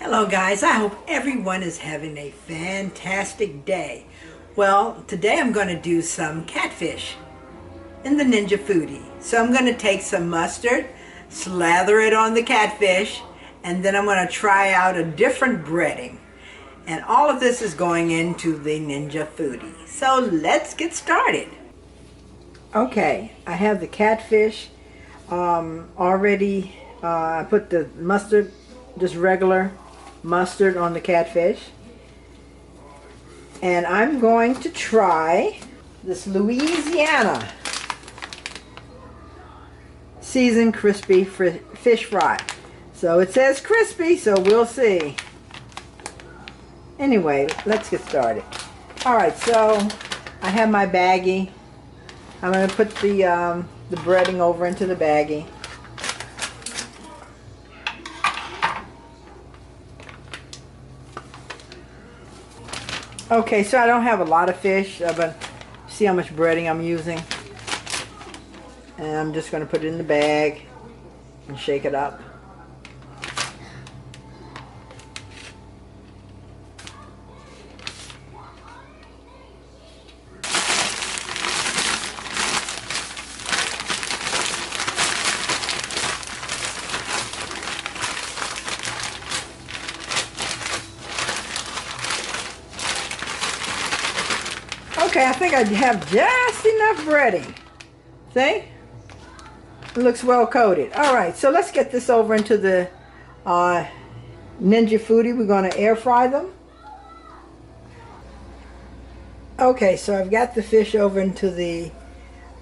Hello guys, I hope everyone is having a fantastic day. Well, today I'm going to do some catfish in the Ninja Foodie. So I'm going to take some mustard, slather it on the catfish, and then I'm going to try out a different breading. And all of this is going into the Ninja Foodie. So let's get started. Okay, I have the catfish already. I put the mustard, just regular mustard on the catfish, and I'm going to try this Louisiana seasoned crispy fish fry. So it says crispy, so we'll see. Anyway, let's get started. Alright, so I have my baggie. I'm going to put the breading over into the baggie. Okay, so I don't have a lot of fish, but see how much breading I'm using. And I'm just going to put it in the bag and shake it up. Okay, I think I have just enough breading. See? It looks well coated. Alright, so let's get this over into the Ninja Foodie. We're going to air fry them. Okay, so I've got the fish over into the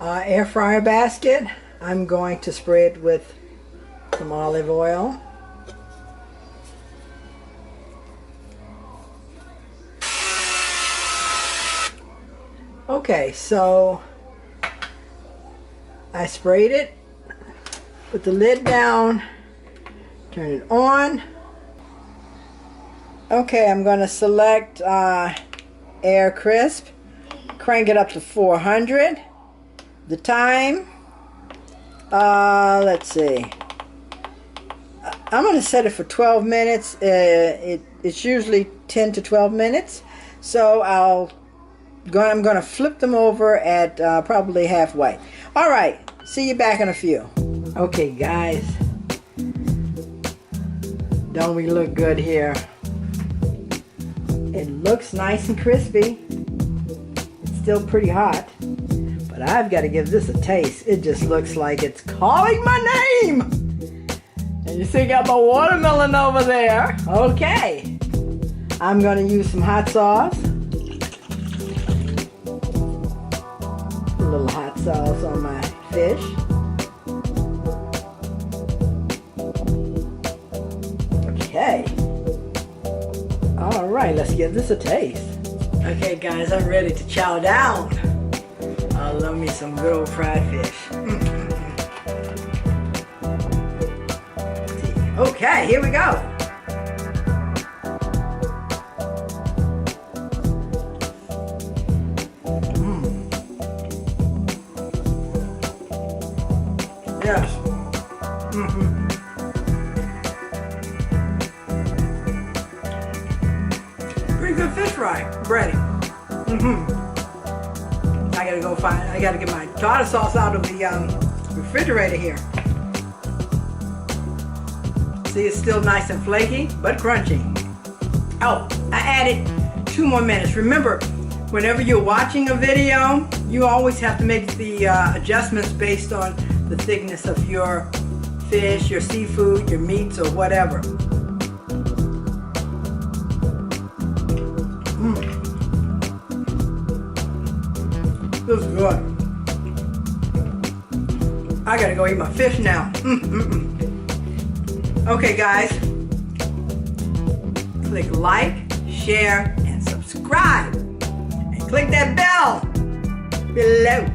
air fryer basket. I'm going to spray it with some olive oil. Okay, so I sprayed it, put the lid down, turn it on. Okay, I'm going to select Air Crisp, crank it up to 400. The time, let's see, I'm going to set it for 12 minutes. It's usually 10 to 12 minutes, so I'm going to flip them over at probably halfway. Alright, see you back in a few. Okay guys, don't we look good here? It looks nice and crispy. It's still pretty hot, but I've got to give this a taste. It just looks like it's calling my name. And you see, got my watermelon over there. Okay, I'm going to use some hot sauce. A little hot sauce on my fish. Okay. Alright, let's give this a taste. Okay guys, I'm ready to chow down. I love me some good old fried fish. Okay, here we go. Yes. Pretty good fish fry, breading. I gotta get my tartar sauce out of the refrigerator here. See, it's still nice and flaky, but crunchy. Oh, I added 2 more minutes. Remember, whenever you're watching a video, you always have to make the adjustments based on the thickness of your fish, your seafood, your meats, or whatever. This is good. I gotta go eat my fish now. Okay guys, click like, share, and subscribe. And click that bell below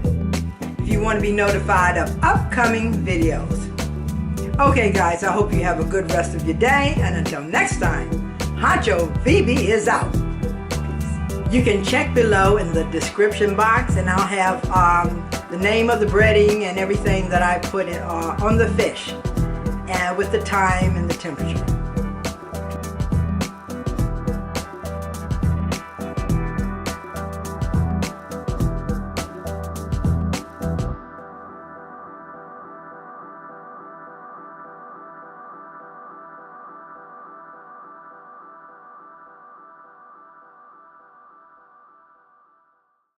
if you want to be notified of upcoming videos. Okay guys, I hope you have a good rest of your day, and until next time, Hunchovb is out. You can check below in the description box, and I'll have the name of the breading and everything that I put in, on the fish, and with the time and the temperature.